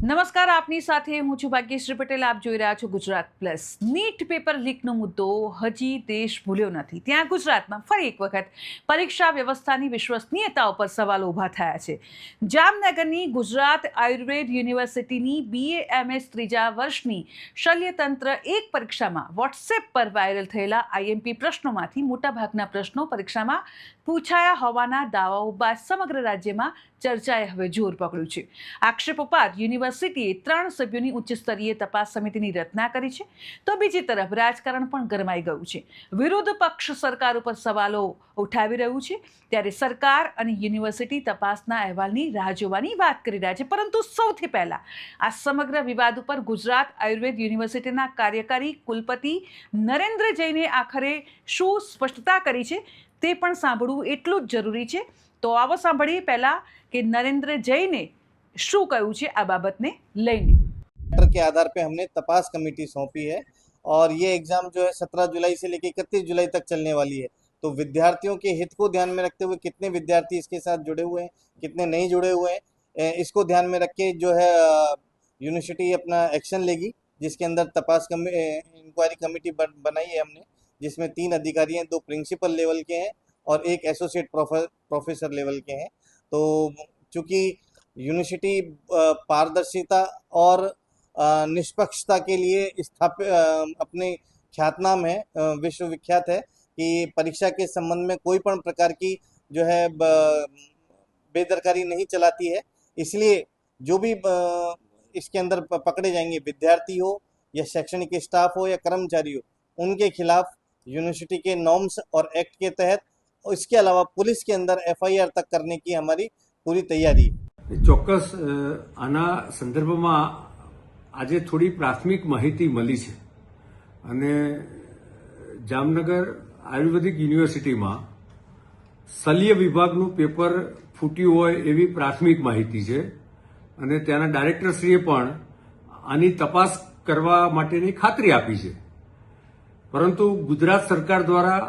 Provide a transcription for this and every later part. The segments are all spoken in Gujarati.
નમસ્કાર, આપની સાથે હું છું ભાગ્યશ્રી પટેલ. આપ જોઈ રહ્યા છો ગુજરાત પ્લસ. નીટ પેપર લીકનો મુદ્દો હજી દેશ ભૂલ્યો નથી. ત્યાં ગુજરાતમાં ફરી એક વખત પરીક્ષા વ્યવસ્થાની વિશ્વસનીયતા ઉપર સવાલો ઊભા થયા છે. જામનગરની ગુજરાત આયુર્વેદ યુનિવર્સિટીની BA-MS ત્રીજા વર્ષની શલ્યતંત્ર એક પરીક્ષામાં વોટ્સએપ પર વાયરલ થયેલા IMP પ્રશ્નોમાંથી મોટાભાગના પ્રશ્નો પરીક્ષામાં પૂછાયા હોવાના દાવાઓ બાદ સમગ્ર રાજ્યમાં ચર્ચાએ હવે જોર પકડ્યું છે. આક્ષેપો બાદ યુનિવર્સિટીએ 3 સભ્યોની ઉચ્ચ સ્તરીય તપાસ સમિતિની રચના કરી છે. તો બીજી તરફ રાજકારણ પણ ગરમાઈ ગયું છે. વિરોધ પક્ષ સરકાર ઉપર સવાલો ઉઠાવી રહ્યું છે, ત્યારે સરકાર અને યુનિવર્સિટી તપાસના અહેવાલની રાહ જોવાની વાત કરી રહ્યા છે. પરંતુ સૌથી પહેલા આ સમગ્ર વિવાદ ઉપર ગુજરાત આયુર્વેદ યુનિવર્સિટીના કાર્યકારી કુલપતિ નરેન્દ્ર જૈને આખરે શું સ્પષ્ટતા કરી છે તે પણ સાંભળવું એટલું જ જરૂરી છે. તો આવો સાંભળીએ પહેલા कि नरेंद्र जैन ने शू कहूँ छे आ बाबतने लईने। के आधार पे हमने तपास कमेटी सौंपी है और ये एग्जाम जो है 17 जुलाई से लेकर 31 जुलाई तक चलने वाली है। तो विद्यार्थियों के हित को ध्यान में रखते हुए कितने विद्यार्थी इसके साथ जुड़े हुए हैं, कितने नहीं जुड़े हुए हैं, इसको ध्यान में रख के जो है यूनिवर्सिटी अपना एक्शन लेगी, जिसके अंदर तपास इंक्वायरी कमेटी बनाई है हमने, जिसमें 3 अधिकारी हैं, 2 प्रिंसिपल लेवल के हैं और 1 एसोसिएट प्रोफेसर लेवल के हैं। तो चूंकि यूनिवर्सिटी पारदर्शिता और निष्पक्षता के लिए स्थापित अपने ख्यातनाम है, विश्व विख्यात है कि परीक्षा के संबंध में कोई पण प्रकार की जो है बेदरकारी नहीं चलाती है। इसलिए जो भी इसके अंदर पकड़े जाएंगे, विद्यार्थी हो या शैक्षणिक स्टाफ हो या कर्मचारी हो, उनके खिलाफ यूनिवर्सिटी के नॉर्म्स और एक्ट के तहत, इसके अलावा पुलिस के अंदर FIR तक करने की हमारी पूरी तैयारी है। ચોક્કસ આના સંદર્ભમાં આજે થોડી પ્રાથમિક માહિતી મળી છે અને જામનગર આયુર્વેદિક યુનિવર્સિટીમાં શલ્ય વિભાગનું પેપર ફૂટ્યું હોય એવી પ્રાથમિક માહિતી છે અને ત્યાંના ડાયરેક્ટરશ્રીએ પણ આની તપાસ કરવા માટેની ખાતરી આપી છે. પરંતુ ગુજરાત સરકાર દ્વારા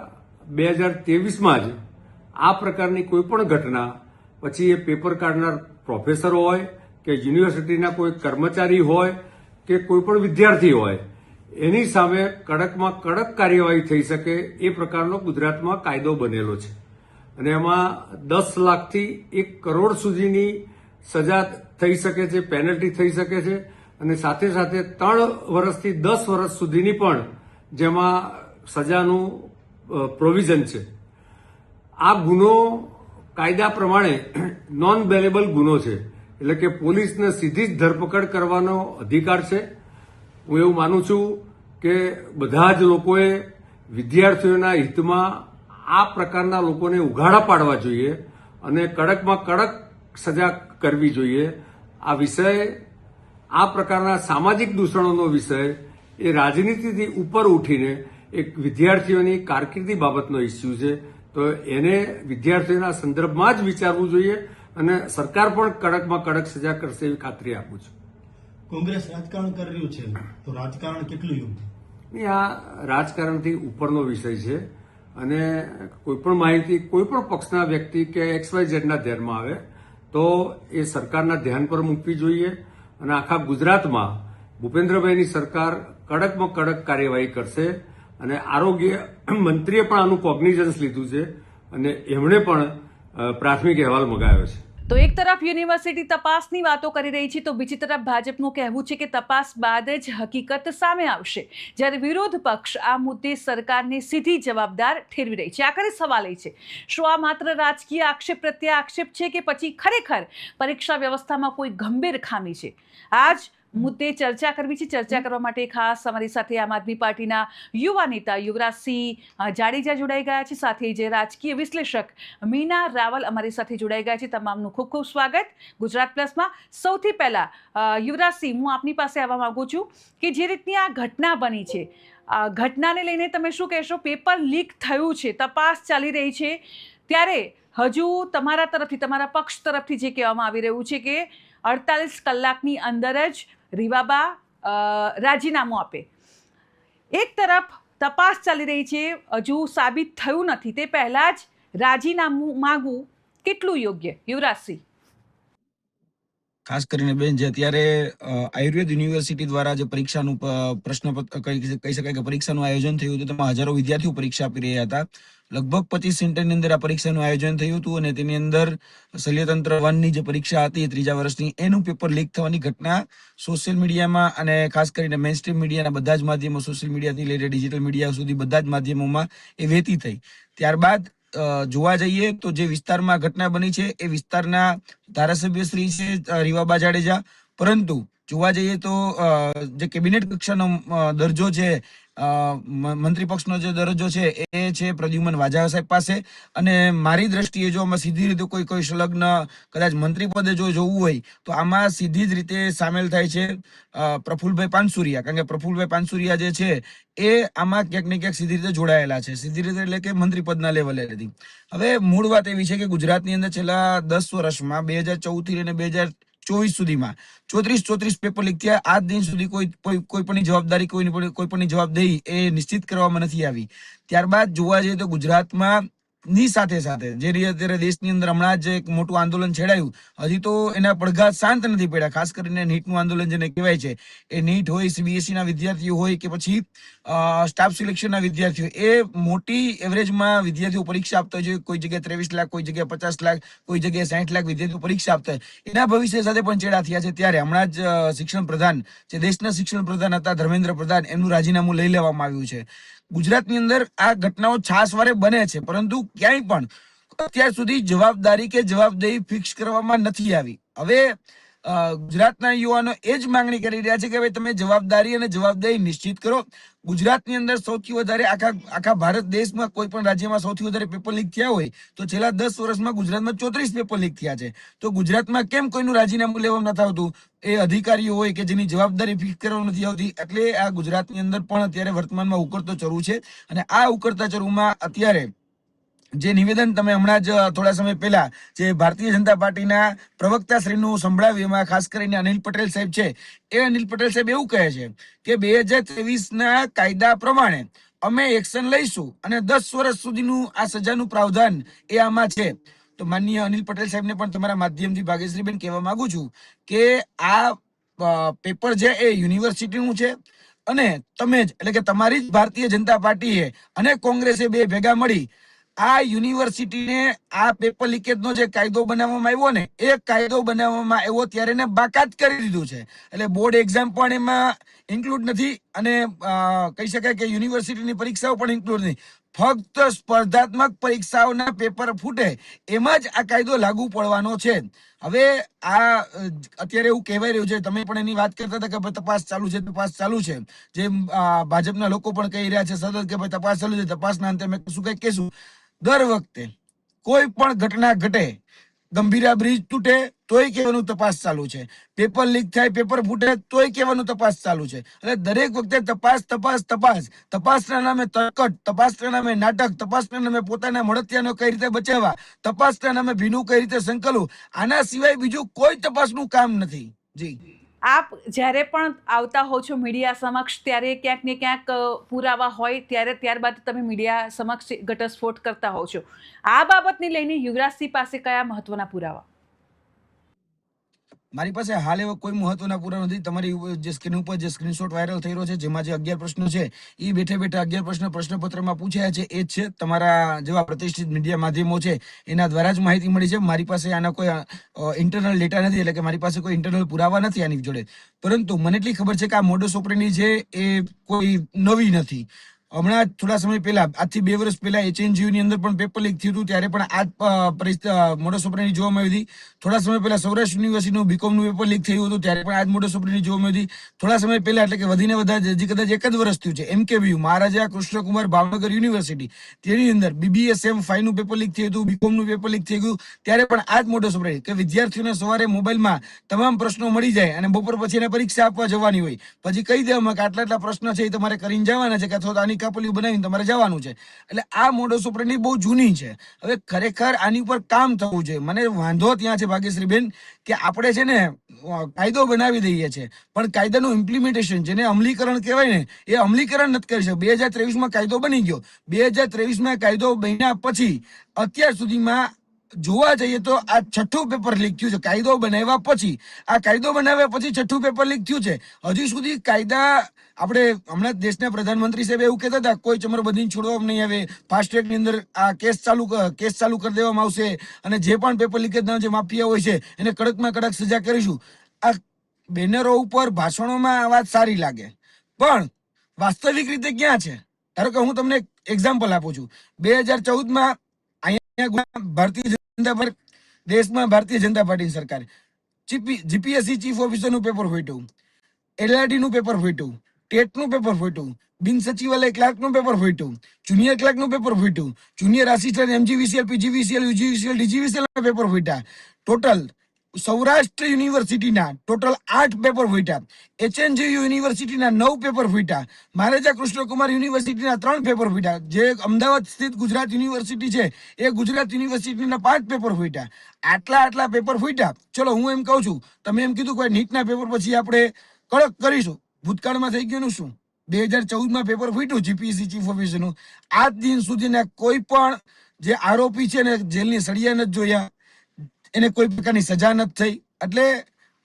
2023માં જ આ પ્રકારની કોઈ પણ ઘટના, પછી એ પેપર કાઢનાર પ્રોફેસર હોય કે યુનિવર્સિટીના કોઈ કર્મચારી હોય કે કોઈ પણ વિદ્યાર્થી હોય, એની સામે કડકમાં કડક કાર્યવાહી થઈ શકે એ પ્રકારનો ગુજરાતમાં કાયદો બનેલો છે અને એમાં 10 લાખથી 1 કરોડ સુધીની સજા થઈ શકે છે, પેનલ્ટી થઈ શકે છે અને સાથે સાથે 3 વર્ષથી 10 વર્ષ સુધીની પણ જેમાં સજાનું પ્રોવિઝન છે. આ ગુનો કાયદા પ્રમાણે નોન બેલેબલ ગુનો છે, એટલે કે પોલીસને સીધી જ ધરપકડ કરવાનો અધિકાર છે. હું એવું માનું છું કે બધા જ લોકોએ વિદ્યાર્થીઓના હિતમાં આ પ્રકારના લોકોને ઉઘાડા પાડવા જોઈએ અને કડકમાં કડક સજા કરવી જોઈએ. આ વિષય, આ પ્રકારના સામાજિક દૂષણોનો વિષય એ રાજનીતિથી ઉપર ઉઠીને એક વિદ્યાર્થીઓની કારકિર્દી બાબતનો ઇસ્યુ છે. તો એને વિદ્યાર્થીઓના સંદર્ભમાં જ વિચારવું જોઈએ અને સરકાર પણ કડકમાં કડક સજા કરશે એવી ખાતરી આપું છું. કોંગ્રેસ રાજકારણ કરી રહ્યું છે, તો રાજકારણ કેટલું યોગ્ય? આ રાજકારણથી ઉપરનો વિષય છે અને કોઈપણ માહિતી કોઈપણ પક્ષના વ્યક્તિ કે XYZ ના ધ્યાનમાં આવે તો એ સરકારના ધ્યાન પર મૂકવી જોઈએ અને આખા ગુજરાતમાં ભૂપેન્દ્રભાઈની સરકાર કડકમાં કડક કાર્યવાહી કરશે અને આરોગ્ય મંત્રીએ પણ આનું કોગ્નિઝન્સ લીધું છે અને એમણે પણ પ્રાથમિક અહેવાલ મંગાવ્યો છે. તો એક તરફ યુનિવર્સિટી તપાસની વાતો કરી રહી છે, તો બીજી તરફ ભાજપનું કહેવું છે કે તપાસ બાદ જ હકીકત સામે આવશે. જ્યારે વિરોધ પક્ષ આ મુદ્દે સરકારને સીધી જવાબદાર ઠેરવી રહી છે. આખરે સવાલ એ છે, શું આ માત્ર રાજકીય આક્ષેપ પ્રત્યે આક્ષેપ છે કે પછી ખરેખર પરીક્ષા વ્યવસ્થામાં કોઈ ગંભીર ખામી છે? આજ મુદ્દે ચર્ચા કરવી છે. ચર્ચા કરવા માટે ખાસ અમારી સાથે આમ આદમી પાર્ટીના યુવા નેતા યુવરાજસિંહ જાડેજા જોડાઈ ગયા છે, સાથે જ રાજકીય વિશ્લેષક મીના રાવલ અમારી સાથે જોડાઈ ગયા છે. તમામનું ખૂબ ખૂબ સ્વાગત ગુજરાત પ્લસમાં. સૌથી પહેલા યુવરાજસિંહ, હું આપની પાસે આવવા માંગુ છું કે જે રીતની આ ઘટના બની છે, ઘટનાને લઈને તમે શું કહેશો? પેપર લીક થયું છે, તપાસ ચાલી રહી છે, ત્યારે હજુ તમારા તરફથી, તમારા પક્ષ તરફથી જે કહેવામાં આવી રહ્યું છે કે 48 કલાકની અંદર જ રીવાબા રાજીનામું આપે. એક તરફ તપાસ ચાલી રહી છે, હજુ સાબિત થયું નથી, તે પહેલા જ રાજીનામું માંગવું કેટલું યોગ્ય? યુવરાજસિંહ. ખાસ કરીને બેન જે અત્યારે આયુર્વેદ યુનિવર્સિટી દ્વારા જે પરીક્ષાનું પ્રશ્નપત્ર કહી શકાય કે પરીક્ષાનું આયોજન થયું હતું, તેમાં હજારો વિદ્યાર્થીઓ પરીક્ષા આપી રહ્યા હતા. લગભગ 25 સેન્ટરની અંદર આ પરીક્ષાનું આયોજન થયું હતું અને તેની અંદર શલ્યતંત્ર 1ની જે પરીક્ષા હતી 3જા વર્ષની, એનું પેપર લીક થવાની ઘટના સોશિયલ મીડિયામાં અને ખાસ કરીને મેઇનસ્ટ્રીમ મીડિયાના બધા જ માધ્યમો, સોશિયલ મીડિયાથી લઈને ડિજિટલ મીડિયા સુધી બધા જ માધ્યમોમાં એ વહેતી થઈ. ત્યારબાદ જોવા જઈએ તો જે વિસ્તારમાં ઘટના બની છે એ વિસ્તારના ધારાસભ્ય શ્રી છે રીવાબા જાડેજા, પરંતુ જોવા જઈએ તો જે કેબિનેટ કક્ષાનો દરજ્જો છે, મંત્રી પક્ષનો જે દરજ્જો છે એ છે પ્રદ્યુમન વાજા સાહેબ પાસે. અને મારી દ્રષ્ટિએ જો આમાં સીધી રીતે કોઈ સંલગ્ન કદાચ મંત્રી પદે જો જોવું હોય તો આમાં સીધી જ રીતે સામેલ થાય છે પ્રફુલભાઈ પાનસુરિયા, કારણ કે પ્રફુલભાઈ પાનસુરિયા જે છે એ આમાં ક્યાંક ને ક્યાંક સીધી રીતે જોડાયેલા છે, સીધી રીતે એટલે કે મંત્રી પદના લેવલે નથી. હવે મૂળ વાત એવી છે કે ગુજરાતની અંદર છેલ્લા 10 વર્ષમાં 2014 થી લઈને 2024 સુધીમાં 34 પેપર લીક થયા. આજ દિન સુધી કોઈ પણ જવાબદારી કોઈ પણ જવાબદેહી એ નિશ્ચિત કરવામાં નથી આવી. ત્યારબાદ જોવા જઈએ તો ગુજરાતમાં ની સાથે સાથે જે અત્યારે દેશની અંદર હમણાં જ એક મોટું આંદોલન છેડાયું, હજી તો એના પડઘા શાંત નથી પડ્યા. ખાસ કરીને નીટનું આંદોલન જેને કહેવાય છે, એ નીટ હોય, CBSE ના વિદ્યાર્થીઓ હોય કે પછી સ્ટાફ સિલેક્શનના વિદ્યાર્થીઓ, એ મોટી એવરેજમાં વિદ્યાર્થીઓ પરીક્ષા આપતા હોય છે. કોઈ જગ્યાએ 23 લાખ, કોઈ જગ્યાએ 50 લાખ, કોઈ જગ્યાએ 60 લાખ વિદ્યાર્થીઓ પરીક્ષા આપતા હોય. એના ભવિષ્ય સાથે પણ ચેડા થયા છે. ત્યારે હમણાં જ શિક્ષણ પ્રધાન, જે દેશના શિક્ષણ પ્રધાન હતા ધર્મેન્દ્ર પ્રધાન, એમનું રાજીનામું લઈ લેવામાં આવ્યું છે. ગુજરાતની અંદર આ ઘટનાઓ છાસવારે બને છે, પરંતુ ક્યાંય પણ અત્યાર સુધી જવાબદારી કે જવાબદેહી ફિક્સ કરવામાં નથી આવી. હવે ગુજરાતના યુવાનો એ જ માંગણી કરી રહ્યા છે કે ભાઈ તમે જવાબદારી અને જવાબદારી નિશ્ચિત કરો. ગુજરાતની અંદર સૌથી વધારે આખા ભારત દેશમાં કોઈ પણ રાજ્યમાં સૌથી વધારે પેપર લીક થયા હોય તો છેલ્લા 10 વર્ષમાં ગુજરાતમાં 34 પેપર લીક થયા છે. તો ગુજરાતમાં કેમ કોઈનું રાજીનામું લેવામાં નથી આવતું? એ અધિકારીઓ હોય કે જેની જવાબદારી ફિક્સ કરવામાં નથી આવતી. એટલે આ ગુજરાતની અંદર પણ અત્યારે વર્તમાનમાં ઉકળતો ચરુ છે. અને આ ઉકળતા ચરુમાં અત્યારે જે નિવેદન તમે હમણાં જ થોડા સમય પહેલા જે ભારતીય જનતા પાર્ટીના પ્રવક્તા શ્રીનું સંભળાવ્યું, એમાં ખાસ કરીને અનિલ પટેલ સાહેબ છે, એ અનિલ પટેલ સાહેબ એવું કહે છે કે 2023ના કાયદા પ્રમાણે અમે એક્શન લઈશું અને 10 વર્ષ સુધીનું આ સજાનું પ્રાવધાન એ આમાં છે. તો માનનીય અનિલ પટેલ સાહેબને પણ તમારા માધ્યમથી ભાગ્યશ્રીબેન કહેવા માંગુ છું કે આ પેપર છે એ યુનિવર્સિટીનું છે અને તમે જ એટલે કે તમારી જ ભારતીય જનતા પાર્ટીએ અને કોંગ્રેસે બે ભેગા મળી આ યુનિવર્સિટીને આ પેપર લીકેજનો જે કાયદો બનાવવામાં આવ્યો ને, એ કાયદો બનાવવામાં આવ્યો ત્યારે એને બાકાત કરી દીધું છે. એટલે બોર્ડ એક્ઝામ પણ એમાં ઇન્ક્લુડ નથી અને કહી શકાય કે યુનિવર્સિટીની પરીક્ષાઓ પણ ઇન્ક્લુડ નથી. ફક્ત સ્પર્ધાત્મક પરીક્ષાઓના પેપર ફૂટે એમાં જ આ કાયદો લાગુ પડવાનો છે. હવે આ અત્યારે એવું કહેવાય રહ્યું છે, તમે પણ એની વાત કરતા હતા કે તપાસ ચાલુ છે, જે ભાજપના લોકો પણ કહી રહ્યા છે સતત કે ભાઈ તપાસ ચાલુ છે, તપાસના અંતે અમે શું કઈ કહેશું. દર વખતે કોઈ પણ ઘટના ઘટે, ગંભીરા બ્રિજ તૂટે તોય કહેવાનું તપાસ ચાલુ છે, પેપર લીક થાય, પેપર ફૂટે તોય કહેવાનું તપાસ ચાલુ છે. એટલે દરેક વખતે તપાસના નામે તરકટ, તપાસના નામે નાટક, તપાસના નામે પોતાના મળતિયાનો કઈ રીતે બચાવવા, તપાસના નામે ભીનું કઈ રીતે સંકલવું, આના સિવાય બીજું કોઈ તપાસનું કામ નથી. જી, આપ જ્યારે પણ આવતા હો છો મીડિયા સમક્ષ ત્યારે ક્યાંક ને ક્યાંક પુરાવા હોય ત્યારબાદ તમે મીડિયા સમક્ષ ઘટસ્ફોટ કરતા હો છો. આ બાબતને લઈને યુવરાજસિંહ પાસે કયા મહત્વના પુરાવા? મારી પાસે હાલ એવો કોઈ મહત્વના પુરાવા નથી. તમારી જે સ્ક્રીન ઉપર જે સ્ક્રીનશોટ વાયરલ થઈ રહ્યો છે, જેમાં જે 11 પ્રશ્નો છે એ બેઠે 11 પ્રશ્ન પ્રશ્નપત્રમાં પૂછાયા છે, એ જ છે. તમારા જેવા પ્રતિષ્ઠિત મીડિયા માધ્યમો છે એના દ્વારા જ માહિતી મળી છે. મારી પાસે આના કોઈ ઇન્ટરનલ ડેટા નથી, એટલે કે મારી પાસે કોઈ ઇન્ટરનલ પુરાવા નથી આની જોડે. પરંતુ મને એટલી ખબર છે કે આ મોડસ ઓપરેન્ડી છે એ કોઈ નવી નથી. હમણાં થોડા સમય પહેલા, આજથી 2 વર્ષ પહેલા HNGU ની અંદર પણ પેપર લીક થયું હતું, ત્યારે પણ આ મોડસ ઓપરેન્ડી જોવામાં આવી હતી. થોડા સમય પહેલા સૌરાષ્ટ્ર યુનિવર્સિટીનું બીકોમનું પેપર લીક થયું હતું, ત્યારે પણ આ જ મોડસ ઓપરેન્ડી જોવામાં આવી હતી. થોડા સમય પહેલા એટલે કે વધીને વધારે હજી કદાચ 1 જ વર્ષ થયું છે, MKBU મહારાજા કૃષ્ણકુમાર ભાવનગર યુનિવર્સિટી, તેની અંદર BBSM 5 નું પેપર લીક થયું હતું, બીકોમનું પેપર લીક થઈ ગયું, ત્યારે પણ આ જ મોડસ ઓપરેન્ડી કે વિદ્યાર્થીઓને સવારે મોબાઈલમાં તમામ પ્રશ્નો મળી જાય અને બપોર પછી એને પરીક્ષા આપવા જવાની હોય, પછી કહી દેવામાં કે આટલા પ્રશ્નો છે એ તમારે કરીને જવાના છે, કે અથવા આની કાપલીઓ બનાવીને તમારે જવાનું છે. એટલે આ મોડસ ઓપરેન્ડી બહુ જૂની છે. હવે ખરેખર આની ઉપર કામ થવું જોઈએ. મને વાંધો ત્યાં છે ભાગ્યશ્રીબેન કે આપણે છે ને કાયદો બનાવી દઈએ છીએ, પણ કાયદાનું ઇમ્પ્લિમેન્ટેશન, જેને અમલીકરણ કહેવાય ને, એ અમલીકરણ નથી કરી શકતું. 2023માં કાયદો બની ગયો, 2023માં કાયદો બન્યા પછી અત્યાર સુધીમાં જોવા જઈએ તો આ છઠ્ઠું પેપર લીક થયું છે કાયદો બનાવ્યા પછી. આ કાયદો બનાવ્યા પછી છઠ્ઠું પેપર લીક થયું છે. હજી સુધી કાયદા આપણે હમણાં જ દેશના પ્રધાનમંત્રી સાહેબ એવું કહેતા હતા કોઈ ચમરબંધીને છોડવામાં નહીં આવે, ફાસ્ટ ટ્રેકની અંદર આ કેસ ચાલુ કરી દેવામાં આવશે અને જે પણ પેપર લીકેજના જે માફિયા હોય છે એને કડકમાં કડક સજા કરીશું. આ બેનરો ઉપર ભાષણોમાં આ વાત સારી લાગે, પણ વાસ્તવિક રીતે ક્યાં છે? ધારો કે હું તમને એક એક્ઝામ્પલ આપું છું. 2014માં અહીંયા ભારતીય જનતા પાર્ટી દેશમાં ભારતીય જનતા પાર્ટીની સરકાર જીપીએસસી ચીફ ઓફિસરનું પેપર ફૂટ્યું, એલઆરડી નું પેપર ફૂટ્યું, ટેટ નું પેપર ફૂટ્યું, બિન સચિવાલય ક્લાર્ક નું પેપર ફૂટ્યું, જુનિયર ક્લાર્ક નું પેપર ફૂટ્યું, junior assistant MGVCL PGVCL UGVCL DGVCL ના પેપર ફૂટ્યા. ટોટલ સૌરાષ્ટ્ર યુનિવર્સિટીના ટોટલ 8 પેપર ફૂટ્યા, એચએનજીયુ યુનિવર્સિટીના 9 પેપર ફૂટ્યા, મહારાજા કૃષ્ણકુમાર યુનિવર્સિટીના 3 પેપર ફૂટ્યા, જે અમદાવાદ સ્થિત ગુજરાત યુનિવર્સિટી છે એ ગુજરાત યુનિવર્સિટીના 5 પેપર ફૂટ્યા. આટલા પેપર ફૂટ્યા. ચલો હું એમ કહું છું, તમે એમ કીધું કે નીટના પેપર પછી આપણે કડક કરીશું. ભૂતકાળમાં થઈ ગયું શું? 2014માં પેપર ફૂટ્યું જીપીએસસી ચીફ ઓફિસરનું. આજ દિન સુધીના કોઈ પણ જે આરોપી છે ને જેલની સળિયા નથી જોયા, એને કોઈ પ્રકારની સજા નથી થઈ. એટલે